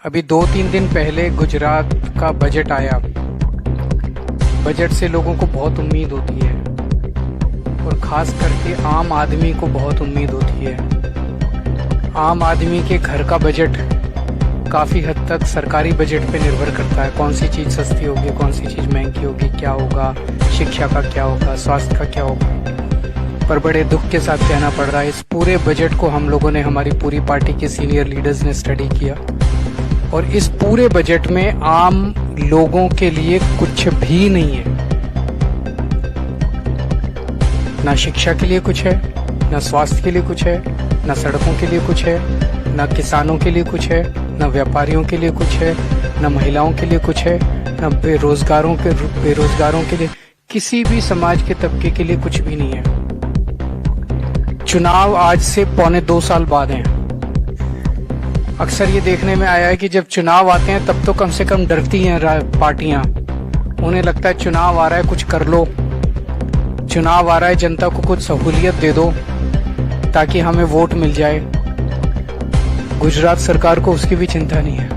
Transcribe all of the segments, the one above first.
अभी 2-3 दिन पहले गुजरात का बजट आया। बजट से लोगों को बहुत उम्मीद होती है और ख़ास करके आम आदमी को बहुत उम्मीद होती है। आम आदमी के घर का बजट काफ़ी हद तक सरकारी बजट पे निर्भर करता है। कौन सी चीज़ सस्ती होगी, कौन सी चीज़ महंगी होगी, क्या होगा, शिक्षा का क्या होगा, स्वास्थ्य का क्या होगा। पर बड़े दुख के साथ कहना पड़ रहा है, इस पूरे बजट को हम लोगों ने, हमारी पूरी पार्टी के सीनियर लीडर्स ने स्टडी किया और इस पूरे बजट में आम लोगों के लिए कुछ भी नहीं है। ना शिक्षा के लिए कुछ है, ना स्वास्थ्य के लिए कुछ है, ना सड़कों के लिए कुछ है, ना किसानों के लिए कुछ है, ना व्यापारियों के लिए कुछ है, ना महिलाओं के लिए कुछ है, ना बेरोजगारों के लिए, किसी भी समाज के तबके के लिए कुछ भी नहीं है। चुनाव आज से 2.25 साल बाद हैं। अक्सर ये देखने में आया है कि जब चुनाव आते हैं तब तो कम से कम डरती हैं पार्टियां। उन्हें लगता है चुनाव आ रहा है, कुछ कर लो, चुनाव आ रहा है, जनता को कुछ सहूलियत दे दो ताकि हमें वोट मिल जाए। गुजरात सरकार को उसकी भी चिंता नहीं है।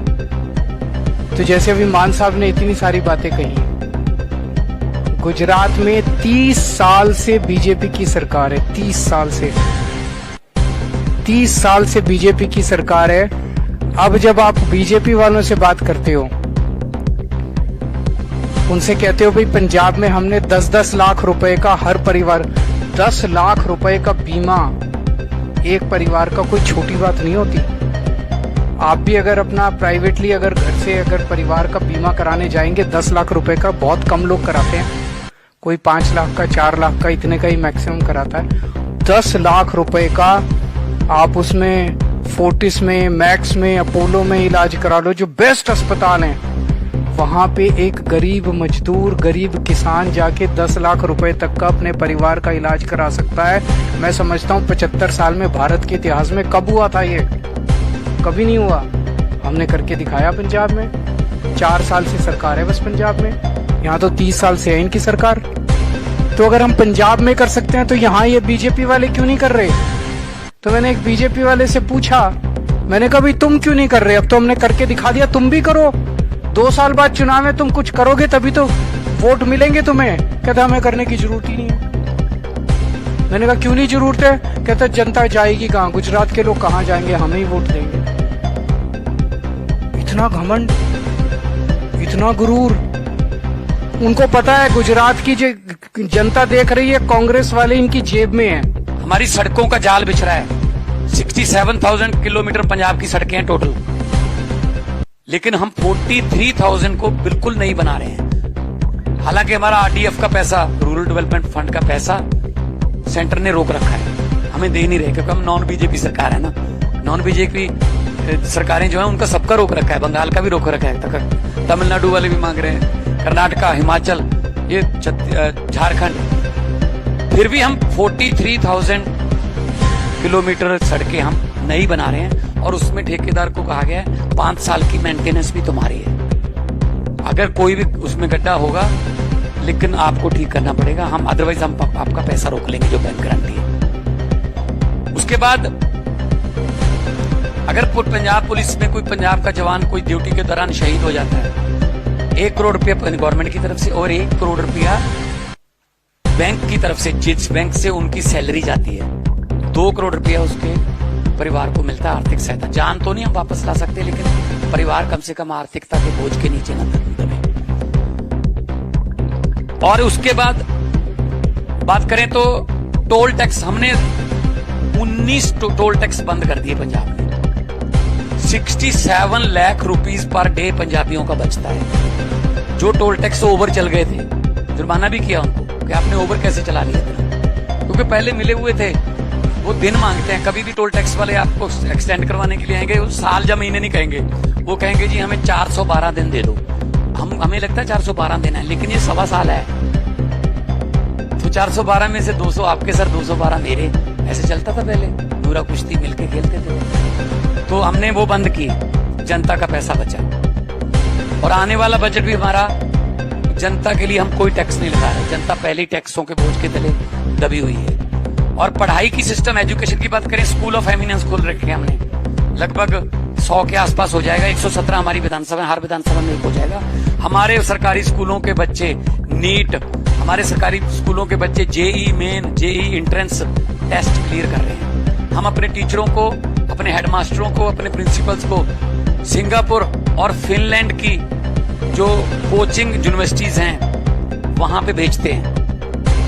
तो जैसे अभी मान साहब ने इतनी सारी बातें कही, गुजरात में 30 साल से बीजेपी की सरकार है। 30 साल से बीजेपी की सरकार है। अब जब आप बीजेपी वालों से बात करते हो, उनसे कहते हो भाई पंजाब में हमने 10-10 लाख रुपए का, हर परिवार 10 लाख रुपए का बीमा एक परिवार का कोई छोटी बात नहीं होती। आप भी अगर अपना प्राइवेटली अगर घर से अगर परिवार का बीमा कराने जाएंगे, 10 लाख रुपए का बहुत कम लोग कराते हैं। कोई 5 लाख का, 4 लाख का, इतने का ही मैक्सिमम कराता है। 10 लाख रुपए का आप उसमें फोर्टिस में, मैक्स में, अपोलो में इलाज करा लो, जो बेस्ट अस्पताल हैं। वहां पे एक गरीब मजदूर, गरीब किसान जाके 10 लाख रुपए तक का अपने परिवार का इलाज करा सकता है। मैं समझता हूँ 75 साल में भारत के इतिहास में कब हुआ था ये? कभी नहीं हुआ। हमने करके दिखाया पंजाब में। 4 साल से सरकार है बस पंजाब में, यहाँ तो 30 साल से है इनकी सरकार। तो अगर हम पंजाब में कर सकते हैं तो यहाँ ये बीजेपी वाले क्यों नहीं कर रहे? तो मैंने एक बीजेपी वाले से पूछा, मैंने कहा भाई तुम क्यों नहीं कर रहे? अब तो हमने करके दिखा दिया, तुम भी करो। 2 साल बाद चुनाव में तुम कुछ करोगे तभी तो वोट मिलेंगे तुम्हें। कहता हमें करने की जरूरत ही नहीं है। मैंने कहा क्यों नहीं जरूरत है? कहता जनता जाएगी कहाँ, गुजरात के लोग कहाँ जाएंगे, हमें ही वोट देंगे। इतना घमंड, इतना गुरूर। उनको पता है गुजरात की जो जनता देख रही है, कांग्रेस वाले इनकी जेब में है। हमारी सड़कों का जाल बिछ रहा है। 67,000 किलोमीटर पंजाब की सड़कें हैं टोटल, लेकिन हम 43,000 को बिल्कुल नहीं बना रहे हैं। हालांकि हमारा आरडीएफ का पैसा, रूरल डेवलपमेंट फंड का पैसा सेंटर ने रोक रखा है, हमें दे नहीं रहे, क्योंकि हम नॉन बीजेपी सरकार है ना। नॉन बीजेपी सरकारें जो है उनका सबका रोक रखा है, बंगाल का भी रोक रखा है, तमिलनाडु वाले भी मांग रहे हैं, कर्नाटका, हिमाचल, ये झारखंड। फिर भी हम 43,000 किलोमीटर सड़कें हम नहीं बना रहे हैं और उसमें ठेकेदार को कहा गया है 5 साल की मेंटेनेंस भी तुम्हारी है। अगर कोई भी उसमें गड्ढा होगा लेकिन आपको ठीक करना पड़ेगा, हम अदरवाइज हम आपका पैसा रोक लेंगे जो बैंक गारंटी है। उसके बाद अगर पंजाब पुलिस में कोई पंजाब का जवान कोई ड्यूटी के दौरान शहीद हो जाता है, 1 करोड़ रुपया गवर्नमेंट की तरफ से और 1 करोड़ रुपया बैंक की तरफ से, जिस बैंक से उनकी सैलरी जाती है, 2 करोड़ रुपया उसके परिवार को मिलता है आर्थिक सहायता। जान तो नहीं हम वापस ला सकते, लेकिन परिवार कम से कम आर्थिकता के बोझ के नीचे न दबे। और उसके बाद बात करें तो टोल टैक्स, हमने 19 टोल टैक्स बंद कर दिए पंजाब में। 67 लाख रुपीस पर डे पंजाबियों का बचता है। जो टोल टैक्स ओवर चल गए थे, जुर्माना भी किया उनको कि आपने ओवर कैसे चला लिया था, क्योंकि पहले मिले हुए थे। वो दिन मांगते हैं, कभी भी टोल टैक्स वाले आपको एक्सटेंड करवाने के लिए आएंगे, वो साल या महीने नहीं कहेंगे, वो कहेंगे जी हमें 412 दिन दे दो। हमें लगता है 412 दिन है, लेकिन ये 1.25 साल है। तो 412 में से 200 आपके सर, 212 मेरे, ऐसे चलता था पहले। पूरा कुश्ती मिलके खेलते थे। तो हमने वो बंद की, जनता का पैसा बचा। और आने वाला बजट भी हमारा जनता के लिए, हम कोई टैक्स नहीं लगा रहे। जनता पहले ही टैक्सों के बोझ के तले दबी हुई है। और पढ़ाई की सिस्टम, एजुकेशन की बात करें, स्कूल ऑफ एमिनेंस खोल रखे हैं हमने। लगभग 100 के आसपास हो जाएगा। 117 हमारी विधानसभा, हर विधानसभा में एक हो जाएगा। हमारे सरकारी स्कूलों के बच्चे नीट, हमारे सरकारी स्कूलों के बच्चे JEE main, JEE entrance test clear कर रहे हैं। हम अपने टीचरों को, अपने हेडमास्टरों को, अपने प्रिंसिपल्स को सिंगापुर और फिनलैंड की जो कोचिंग यूनिवर्सिटीज हैं वहां पे भेजते हैं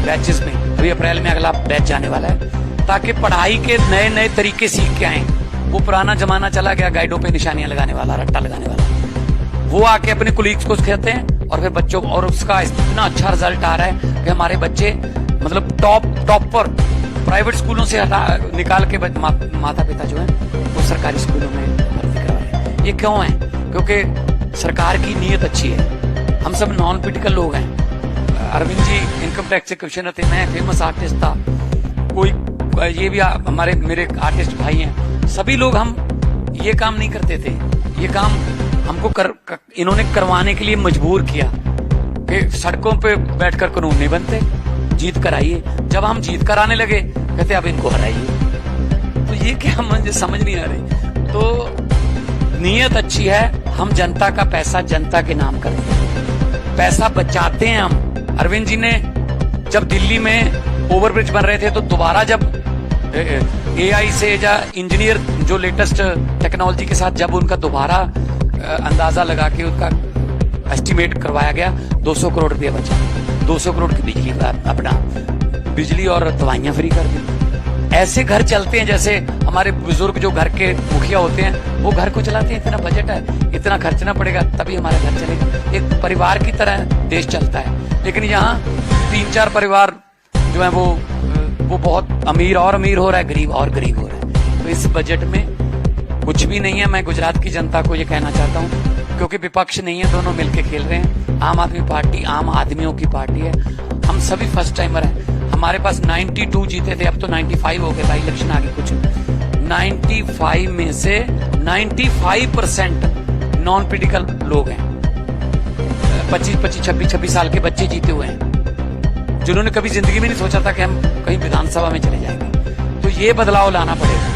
बैचेस में। अभी अप्रैल में अगला बैच जाने वाला है, ताकि पढ़ाई के नए नए तरीके सीख के आए। वो पुराना जमाना चला गया गाइडों पे निशानियां लगाने वाला, रट्टा लगाने वाला। वो आके अपने कुलीग्स को सिखाते हैं और फिर बच्चों, और उसका इतना अच्छा रिजल्ट आ रहा है कि हमारे बच्चे मतलब टॉप पर प्राइवेट स्कूलों से निकाल के माता पिता जो है वो सरकारी स्कूलों में भर्ती करवा रहे हैं। ये क्यों है? क्योंकि सरकार की नीयत अच्छी है। हम सब नॉन पॉलिटिकल लोग हैं। अरविंद जी इनकम टैक्स से क्वेश्चन थे, मैं फेमस आर्टिस्ट था, कोई ये भी हमारे मेरे आर्टिस्ट भाई हैं, सभी लोग हम ये काम नहीं करते थे। ये काम हमको इन्होंने करवाने के लिए मजबूर किया कि सड़कों पे बैठकर कानून नहीं बनते, जीत कर आइए। जब हम जीत कर आने लगे कहते अब इनको हराइए। तो ये क्या, मुझे समझ नहीं आ रही। तो नीयत अच्छी है, हम जनता का पैसा जनता के नाम करते हैं, पैसा बचाते हैं हम। अरविंद जी ने जब दिल्ली में ओवरब्रिज बन रहे थे तो दोबारा जब एआई से या इंजीनियर जो लेटेस्ट टेक्नोलॉजी के साथ जब उनका दोबारा अंदाजा लगा के उसका एस्टिमेट करवाया गया, 200 करोड़ रुपया बचा। 200 करोड़ की बिजली का अपना बिजली और दवाइयां फ्री कर दी। ऐसे घर चलते हैं जैसे हमारे बुजुर्ग जो घर के मुखिया होते हैं वो घर को चलाते हैं। इतना बजट है, इतना खर्चना पड़ेगा तभी हमारा घर चलेगा। एक परिवार की तरह देश चलता है। लेकिन यहाँ 3-4 परिवार जो है वो बहुत अमीर और अमीर हो रहा है, गरीब और गरीब हो रहा है। तो इस बजट में कुछ भी नहीं है। मैं गुजरात की जनता को ये कहना चाहता हूँ, क्योंकि विपक्ष नहीं है, दोनों मिलके खेल रहे हैं। आम आदमी पार्टी आम आदमियों की पार्टी है। हम सभी फर्स्ट टाइमर हैं। हमारे पास 92 जीते थे, अब तो 95 हो गए, बाई इलेक्शन आगे कुछ। 95 में से 95% नॉन पॉलिटिकल लोग हैं। 25, 26 साल के बच्चे जीते हुए हैं, जिन्होंने कभी जिंदगी में नहीं सोचा था कि हम कहीं विधानसभा में चले जाएंगे। तो ये बदलाव लाना पड़ेगा।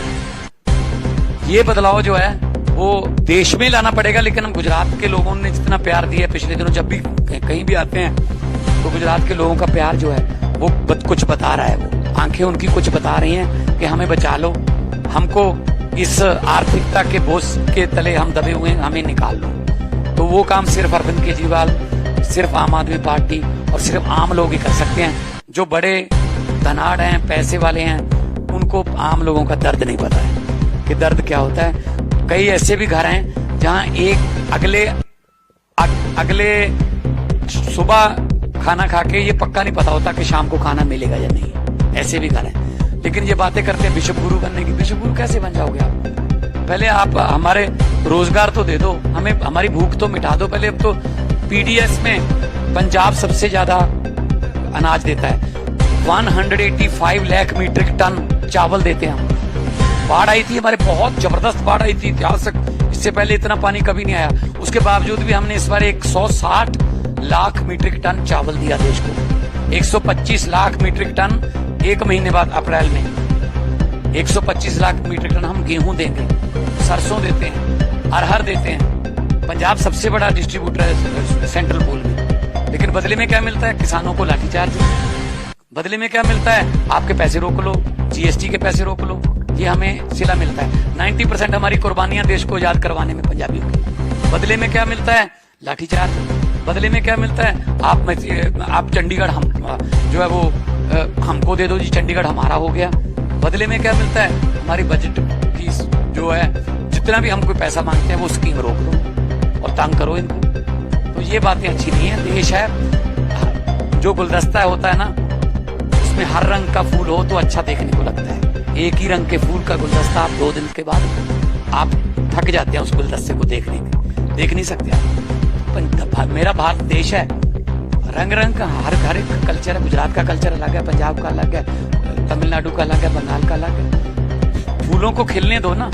ये बदलाव जो है वो देश में लाना पड़ेगा। लेकिन हम गुजरात के लोगों ने जितना प्यार दिया पिछले दिनों, जब भी कहीं भी आते हैं तो गुजरात के लोगों का प्यार जो है वो कुछ बता रहा है। वो आंखें उनकी कुछ बता रही हैं कि हमें बचा लो, हमको इस आर्थिकता के बोझ के तले हम दबे हुए हैं, हमें निकाल लो। तो वो काम सिर्फ अरविंद केजरीवाल, सिर्फ आम आदमी पार्टी और सिर्फ आम लोग ही कर सकते हैं। जो बड़े धनाढ़ हैं, पैसे वाले हैं, उनको आम लोगों का दर्द नहीं पता है कि दर्द क्या होता है। कई ऐसे भी घर हैं जहां एक अगले सुबह खाना खा के ये पक्का नहीं पता होता कि शाम को खाना मिलेगा या नहीं। ऐसे भी घर हैं। लेकिन ये बातें करते हैं बिशप गुरु बनने की। बिशप गुरु कैसे बन जाओगे आप? पहले आप हमारे रोजगार तो दे दो, हमें हमारी भूख तो मिटा दो पहले। अब तो पीडीएस में पंजाब सबसे ज्यादा अनाज देता है। 185 लाख मीट्रिक टन चावल देते हैं हम। बाढ़ आई थी हमारे, बहुत जबरदस्त बाढ़ आई थी इतिहास तक, इससे पहले इतना पानी कभी नहीं आया। उसके बावजूद भी हमने इस बार 160 लाख मीट्रिक टन चावल दिया देश को। 125 लाख मीट्रिक टन एक महीने बाद अप्रैल में 125 लाख मीट्रिक टन हम गेहूं देंगे, सरसों देते हैं, अरहर देते हैं। पंजाब सबसे बड़ा डिस्ट्रीब्यूटर है सेंट्रल पूल में। लेकिन बदले में क्या मिलता है? किसानों को लाठीचार्ज। बदले में क्या मिलता है? आपके पैसे रोक लो, जीएसटी के पैसे रोक लो, ये हमें सिला मिलता है। 90% हमारी कुर्बानियां देश को आजाद करवाने में पंजाबियों की। बदले में क्या मिलता है? लाठीचार्ज। बदले में क्या मिलता है? आप चंडीगढ़ हम जो है वो हमको दे दो जी, चंडीगढ़ हमारा हो गया। बदले में क्या मिलता है? हमारी बजट की जो है जितना भी हम कोई पैसा मांगते हैं वो स्कीम रोक दो और तंग करो इनको। तो ये बातें अच्छी नहीं है। देश है जो गुलदस्ता होता है ना, उसमें हर रंग का फूल हो तो अच्छा देखने को लगता है। एक ही रंग के फूल का गुलदस्ता आप 2 दिन के बाद आप थक जाते हैं उस गुलदस्ते को देख नहीं सकते आप। मेरा भारत देश है, रंग रंग का हर एक कल्चर है। गुजरात का कल्चर अलग है, पंजाब का अलग है, तमिलनाडु का अलग है, बंगाल का अलग है। फूलों को खिलने दो ना।